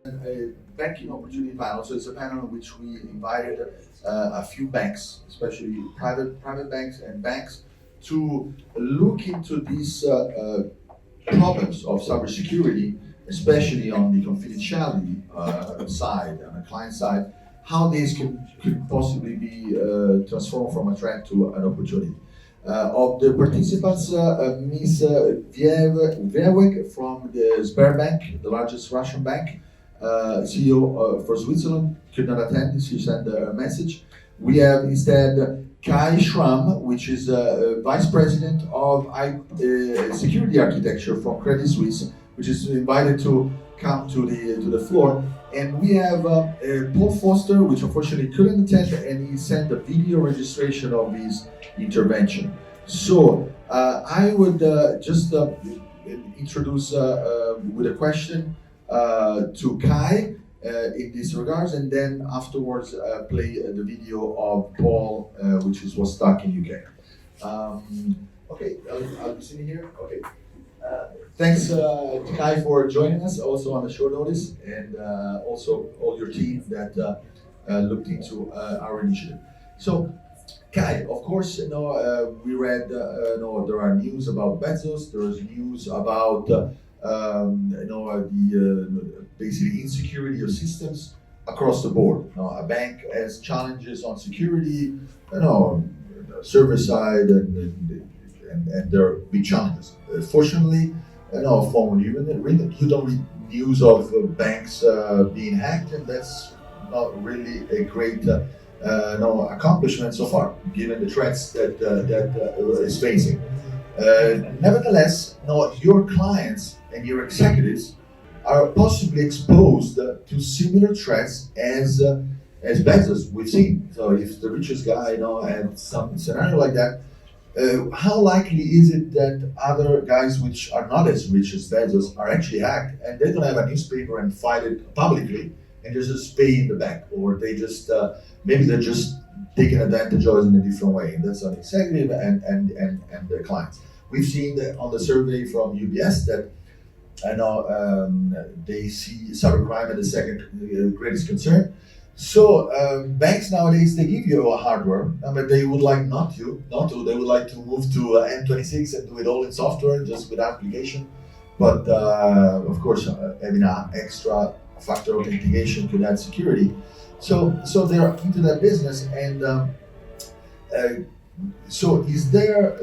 a banking opportunity panel. So it's a panel in which we invited a few banks, especially private banks and banks, to look into these problems of cybersecurity, especially on the confidentiality side, on the client side, how these could possibly be transformed from a threat to an opportunity. Of the participants, Ms. Viewek from the Sberbank, the largest Russian bank, CEO for Switzerland, could not attend. She sent a message. We have instead Kai SCHRAMM, which is Vice President of Security Architecture from Credit Suisse, which is invited to come to the floor. And we have Paul Foster, which unfortunately couldn't attend, and he sent a video registration of his intervention. So I would just introduce with a question to Kai in this regards, and then afterwards play the video of Paul, which was stuck in UK. Okay, I'll be sitting here. Okay. Thanks to Kai for joining us also on a short notice, and also all your team that looked into our initiative. So, Kai, of course, we read, there are news about Bezos. There is news about, basically insecurity of systems across the board. A bank has challenges on security, server side, and there are big challenges. Fortunately, you don't read news of banks being hacked, and that's not really a great accomplishment so far, given the threats that is facing. Nevertheless, your clients and your executives are possibly exposed to similar threats as Bezos we've seen. So if the richest guy had some scenario like that, how likely is it that other guys which are not as rich as Bezos are actually hacked, and they don't have a newspaper and fight it publicly, and they just pay in the bank, or they just maybe they're just taking advantage of it in a different way? And that's an executive and the clients. We've seen that on the survey from UBS that they see cybercrime as the second greatest concern. So banks nowadays, they give you a hardware, but they would like not to. They would like to move to N26 and do it all in software, just with application. But of course, having an extra factor of authentication could add security. So they're into that business, and so is there,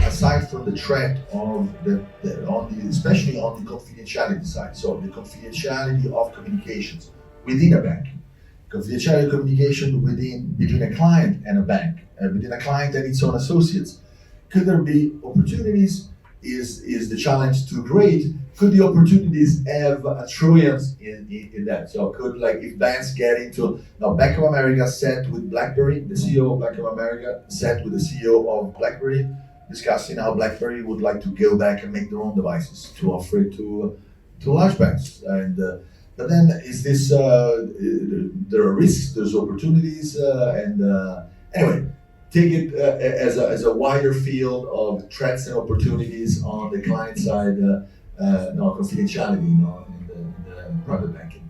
aside from the threat of especially on the confidentiality side, so the confidentiality of communications within a bank, confidentiality of communication between a client and a bank, between a client and its own associates, could there be opportunities? Is the challenge too great? Could the opportunities have Trojans in that? So could, like, if banks get into, Bank of America sat with BlackBerry, the CEO of Bank of America sat with the CEO of BlackBerry, discussing how BlackBerry would like to go back and make their own devices to offer it to large banks. And but then is this, there are risks, there's opportunities, anyway, take it as a wider field of threats and opportunities on the client side, confidentiality, in the private banking.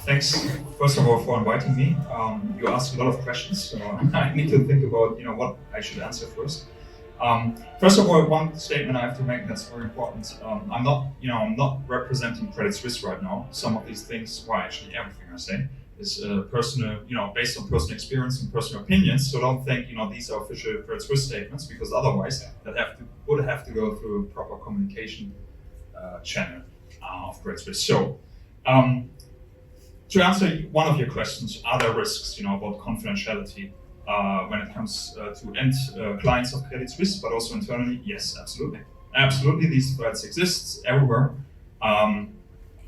Thanks, first of all, for inviting me. You asked a lot of questions, so I need to think about, what I should answer first. First of all, one statement I have to make that's very important. I'm not representing Credit Suisse right now. Some of these things, actually everything I say is personal, based on personal experience and personal opinions. So don't think, these are official Credit Suisse statements, because otherwise would have to go through a proper communication channel of Credit Suisse. So to answer one of your questions, are there risks, about confidentiality when it comes to end clients of Credit Suisse, but also internally? Yes, absolutely. Absolutely, these threats exist everywhere.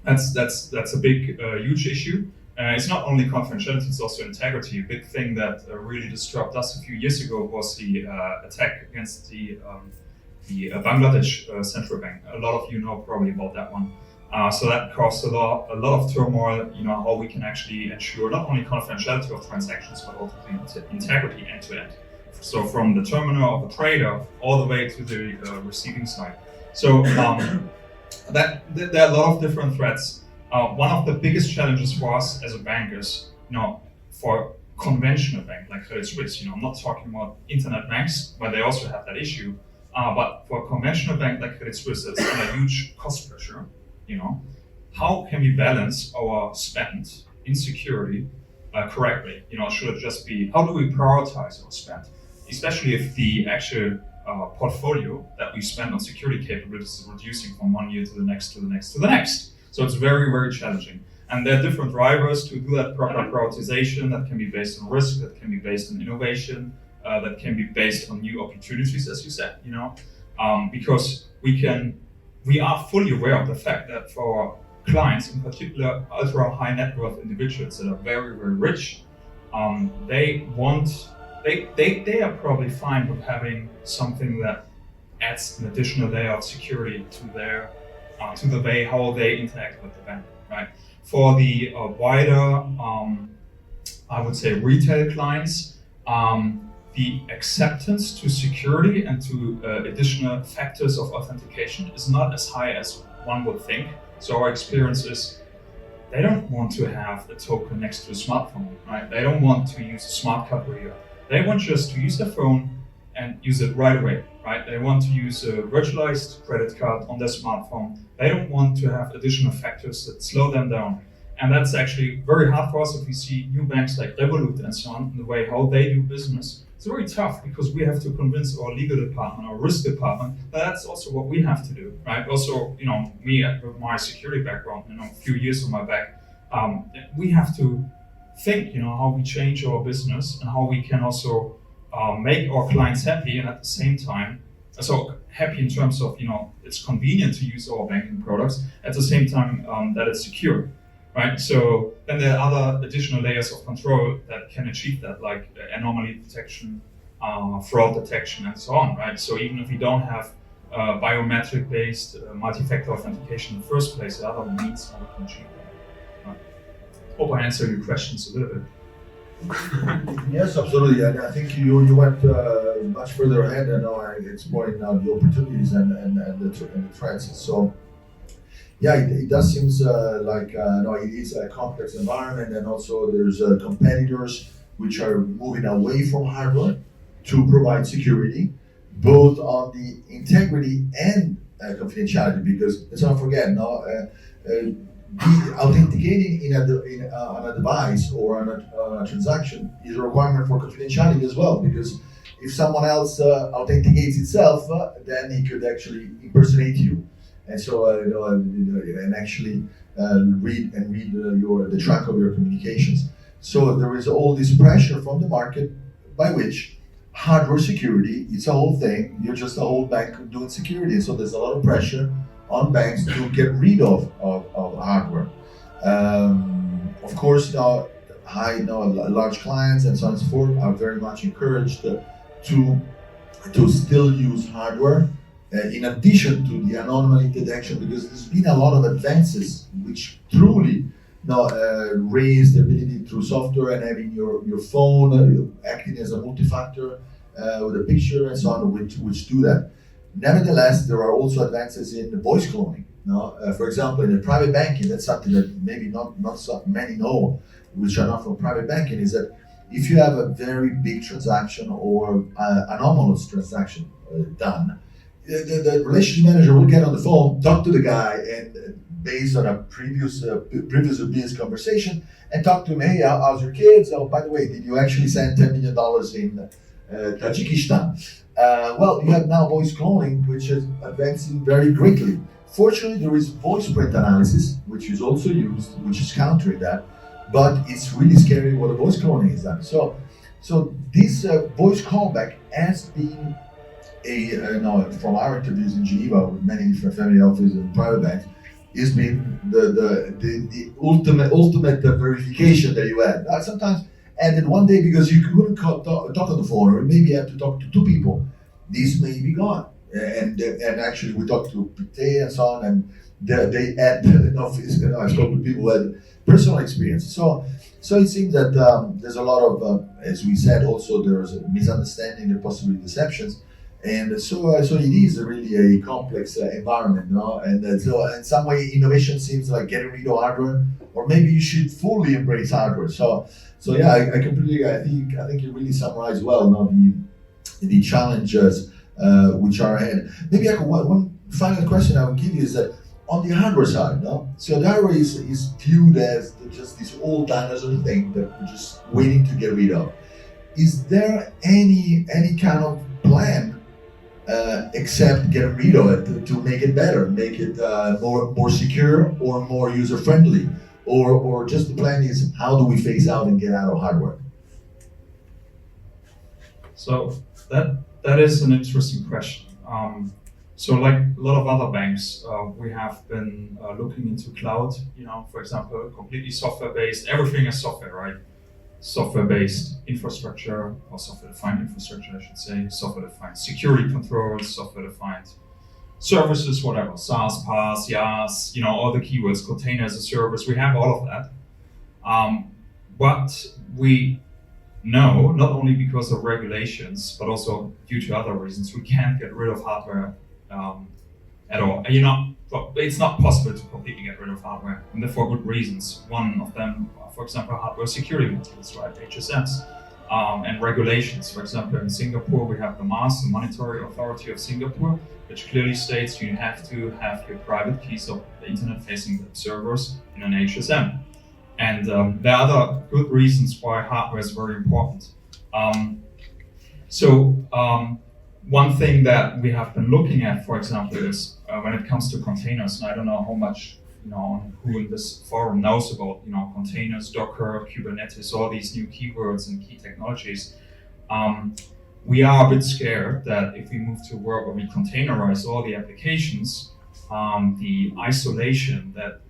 That's a big, huge issue. It's not only confidentiality, it's also integrity. A big thing that really disturbed us a few years ago was the attack against the Bangladesh central bank. A lot of you know probably about that one. So that caused a lot of turmoil, how we can actually ensure not only confidentiality of transactions, but also the integrity end to end. So from the terminal of the trader all the way to the receiving side. So There are a lot of different threats. One of the biggest challenges for us as a bank is, for conventional bank like Credit Suisse, I'm not talking about internet banks, but they also have that issue. But for a conventional bank like Credit Suisse, that's under huge cost pressure. How can we balance our spend in security correctly? Should it just be, how do we prioritize our spend, especially if the actual portfolio that we spend on security capabilities is reducing from one year to the next, to the next, to the next. So it's very, very challenging. And there are different drivers to do that proper prioritization that can be based on risk, that can be based on innovation, that can be based on new opportunities, as you said, because we are fully aware of the fact that for clients, in particular ultra high net worth individuals that are very, very rich, they are probably fine with having something that adds an additional layer of security to their to the way how they interact with the bank, right? For the wider, I would say, retail clients, the acceptance to security and to additional factors of authentication is not as high as one would think. So our experience is they don't want to have a token next to a smartphone, right? They don't want to use a smart card reader. They want just to use their phone and use it right away, right? They want to use a virtualized credit card on their smartphone. They don't want to have additional factors that slow them down. And that's actually very hard for us if we see new banks like Revolut and so on, in the way how they do business. It's very tough because we have to convince our legal department, our risk department, that that's also what we have to do, right? Also, me with my security background, a few years on my back, we have to think, how we change our business and how we can also make our clients happy, and at the same time, so happy in terms of, it's convenient to use our banking products, at the same time that it's secure, right? So then there are other additional layers of control that can achieve that, like anomaly detection, fraud detection, and so on, right? So even if we don't have biometric-based multi-factor authentication in the first place, there are other means how we can achieve that. Right? Hope I answered your questions a little bit. Yes, absolutely. And I think you went much further ahead and now exploring now the opportunities and the threats. So, yeah, it does seem like it is a complex environment, and also there's competitors which are moving away from hardware to provide security, both on the integrity and confidentiality. Because let's not forget, authenticating on a device or on a transaction is a requirement for confidentiality as well, because if someone else authenticates itself, then he could actually impersonate you, and so and actually read the track of your communications. So there is all this pressure from the market by which hardware security, it's a whole thing. You're just a whole bank doing security, so there's a lot of pressure on banks to get rid of hardware. Of course, large clients and so on and so forth are very much encouraged to still use hardware in addition to the anomaly detection, because there's been a lot of advances which truly raise the ability through software and having your phone acting as a multi-factor with a picture and so on, which do that. Nevertheless, there are also advances in voice cloning. For example, in the private banking, that's something that maybe not so many know, which are not from private banking, is that if you have a very big transaction or anomalous transaction done, the relationship manager will get on the phone, talk to the guy, and based on a previous business conversation, and talk to him, hey, how's your kids? Oh, by the way, did you actually send $10 million in Tajikistan? Well, you have now voice cloning, which is advancing very greatly. Fortunately, there is voice print analysis, which is also used, which is countering that, but it's really scary what a voice cloning is done. So this voice callback has been from our interviews in Geneva with many different family offices and private banks, has been the ultimate verification that you had. Sometimes, and then one day, because you couldn't talk on the phone, or maybe you have to talk to two people, this may be gone. And actually, we talked to Pite and so on, and they had I spoke with people who had personal experience. So it seems that there's a lot of, as we said, also there's a misunderstanding and possibly deceptions, And so it is really a complex environment, no? And so in some way, innovation seems like getting rid of hardware, or maybe you should fully embrace hardware. So yeah, I completely, I think you really summarized well, no, the challenges which are ahead. Maybe one final question I would give you is that on the hardware side, no? So the hardware is viewed as just this old dinosaur thing that we're just waiting to get rid of. Is there any kind of plan except getting rid of it to make it better, make it more secure or more user friendly, or just the plan is how do we phase out and get out of hardware? So that is an interesting question. So like a lot of other banks, we have been looking into cloud, for example, completely software-based, everything is software, right? Software-based infrastructure, or software-defined infrastructure, I should say, software-defined security controls, software-defined services, whatever, SaaS, PaaS, IaaS, all the keywords, container as a service, we have all of that. But we know, not only because of regulations, but also due to other reasons, we can't get rid of hardware at all. It's not possible to completely get rid of hardware, and for good reasons. One of them, for example, hardware security materials, right, HSMs, and regulations. For example, in Singapore, we have the MAS, the Monetary Authority of Singapore, which clearly states you have to have your private keys of the internet-facing web servers in an HSM. And there are other good reasons why hardware is very important. One thing that we have been looking at, for example, is when it comes to containers, and I don't know how much who in this forum knows about containers, Docker, Kubernetes, all these new keywords and key technologies. We are a bit scared that if we move to a world where we containerize all the applications, the isolation that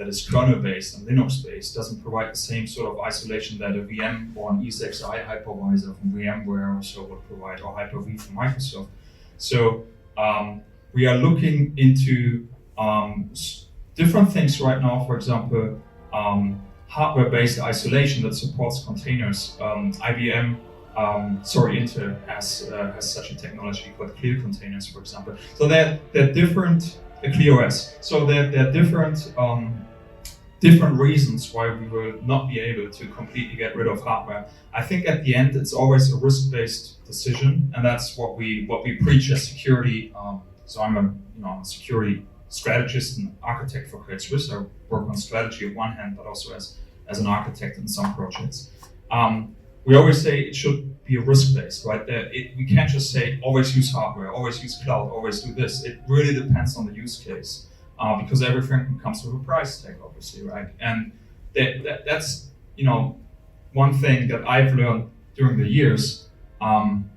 is kernel-based and Linux-based doesn't provide the same sort of isolation that a VM or an ESXi hypervisor from VMware or so would provide, or Hyper-V from Microsoft. So we are looking into different things right now. For example, hardware-based isolation that supports containers. IBM, Intel has such a technology called Clear Containers, for example. So they're different. ClearOS. So there are different reasons why we will not be able to completely get rid of hardware. I think at the end it's always a risk-based decision, and that's what we preach as security. So I'm a security strategist and architect for Credit Suisse. I work on strategy on one hand, but also as an architect in some projects. We always say it should be a risk-based, right? We can't just say always use hardware, always use cloud, always do this. It really depends on the use case, because everything comes with a price tag, obviously, right? And that's one thing that I've learned during the years. One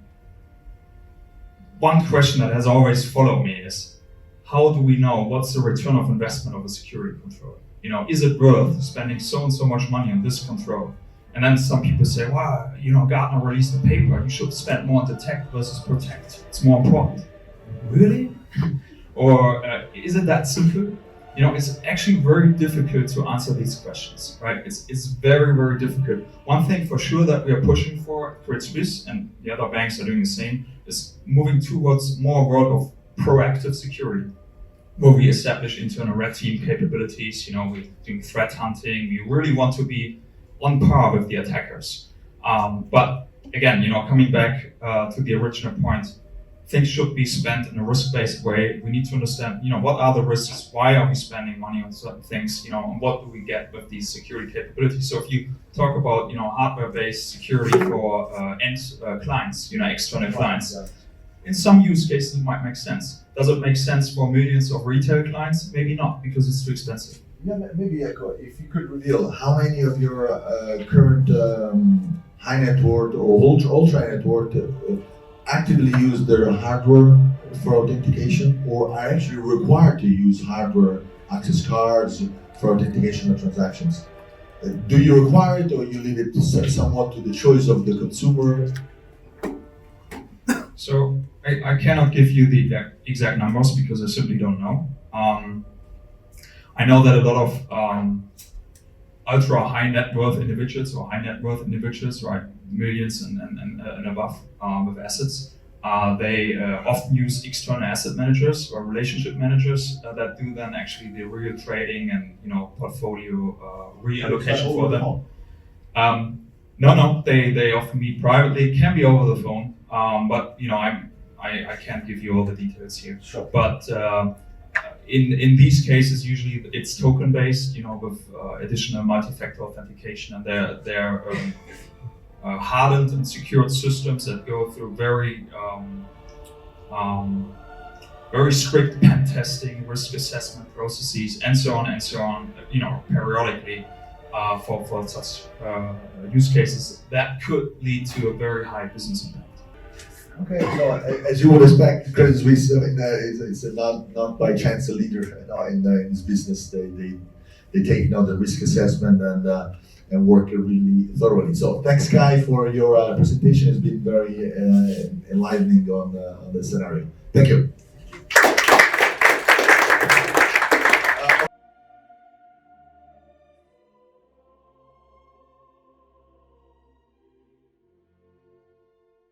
question that has always followed me is, how do we know what's the return of investment of a security control? Is it worth spending so and so much money on this control? And then some people say, wow, Gartner released a paper, you should spend more on detect versus protect. It's more important. Really? Or is it that simple? It's actually very difficult to answer these questions, right? It's very, very difficult. One thing for sure that we are pushing for, Credit Suisse and the other banks are doing the same, is moving towards more world of proactive security, where we establish internal red team capabilities, we're doing threat hunting, we really want to be on par with the attackers. But again, coming back to the original point, things should be spent in a risk-based way. We need to understand, what are the risks? Why are we spending money on certain things? And what do we get with these security capabilities? So if you talk about, hardware-based security for end clients, external clients, in some use cases it might make sense. Does it make sense for millions of retail clients? Maybe not, because it's too expensive. Yeah, maybe if you could reveal how many of your current high net worth or ultra net worth actively use their hardware for authentication, or are actually required to use hardware access cards for authentication of transactions. Do you require it, or you leave it somewhat to the choice of the consumer? So I cannot give you the exact numbers because I simply don't know. I know that a lot of ultra high net worth individuals or high net worth individuals, right, millions and above with assets, They often use external asset managers or relationship managers that do then actually the real trading and portfolio reallocation for them. No, they often meet privately. It can be over the phone, but I can't give you all the details here. Sure. But in these cases, usually it's token based, with additional multi-factor authentication, and they're hardened and secured systems that go through very strict pen testing, risk assessment processes, and so on, periodically for such use cases that could lead to a very high business impact. Okay, so as you would expect, Credit Suisse, it's not by chance a leader in this business. They take the risk assessment and work really thoroughly. So thanks, Kai, for your presentation. It's been very enlightening on the scenario. Thank you.